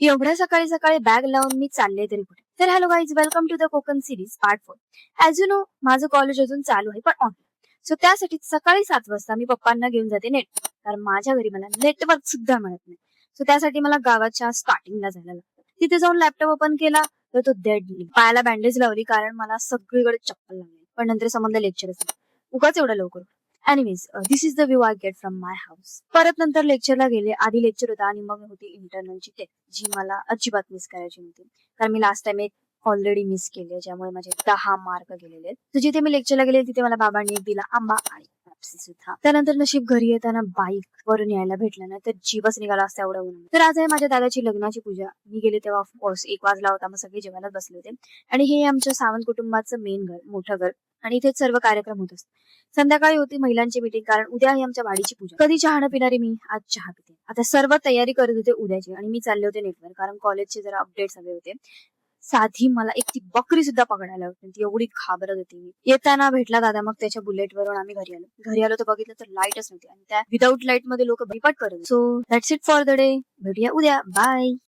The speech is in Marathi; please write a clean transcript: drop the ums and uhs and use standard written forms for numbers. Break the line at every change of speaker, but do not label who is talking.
एवढ्या सकाळी सकाळी बॅग लावून मी चालले तरी कुठे. तर hello guys, welcome to the Konkan series part 4. As you know, माझं कॉलेज अजून चालू आहे पण ऑनलाईन. सो त्यासाठी सकाळी 7 वाजता मी पप्पांना घेऊन जाते नेटवर्क, कारण माझ्या घरी मला नेटवर्क सुद्धा मिळत नाही. सो त्यासाठी मला गावाच्या स्टार्टिंगला जायला लागतं. तिथे जाऊन लॅपटॉप ओपन केला तर तो डेड. पायाला बँडेज लावली कारण मला सगळीकडे चप्पल लागली, पण नंतर समजलं लेक्चरच उगाच एवढं लवकर. Anyways, this is the view I get from my house. परत नंतर लेक्चरला गेले. आधी लेक्चर होता आणि मग होती इंटरनलची टेस्ट, जी मला अजिबात मिस करायची नव्हती, कारण मी लास्ट टाइम एक ऑलरेडी मिस केले, ज्यामुळे माझे 10 मार्क गेलेले आहेत. तर जिथे मी लेक्चरला गेले तिथे मला बाबांनी एक दिला आंबा आणि पेप्सी सुद्धा. त्यानंतर नशीब घरी येताना बाईक वरून यायला भेटलं ना, तर जीवच निघाला असता एवढं ऊन. तर आज आहे माझ्या दादाची लग्नाची पूजा. मी गेले तेव्हा ऑफकोर्स 1 वाजला होता, मग सगळे जेवायला बसले होते. आणि हे आमच्या सावंत कुटुंबाचं मेन घर, मोठं घर, आणि इथेच सर्व कार्यक्रम होत असतात. संध्याकाळी होती महिलांची मीटिंग, कारण उद्या आहे आमच्या वाडीची पूजा. कधी चहा न पिणारी मी आज चहा पिते. आता सर्व तयारी करत होते उद्याची, आणि मी चालले होते नेटवर, कारण कॉलेजचे जरा अपडेट्स हवे होते. साधी मला एक ती बकरी सुद्धा पकडायला होती, ती एवढी घाबरत होती मी. येताना भेटला दादा, मग त्याच्या बुलेट वरून आम्ही घरी आलो तर बघितलं तर लाईटच नव्हती, आणि त्या विदाऊट लाईट मध्ये लोक भीपट करत. So that's it for the day. भेटूया उद्या. बाय.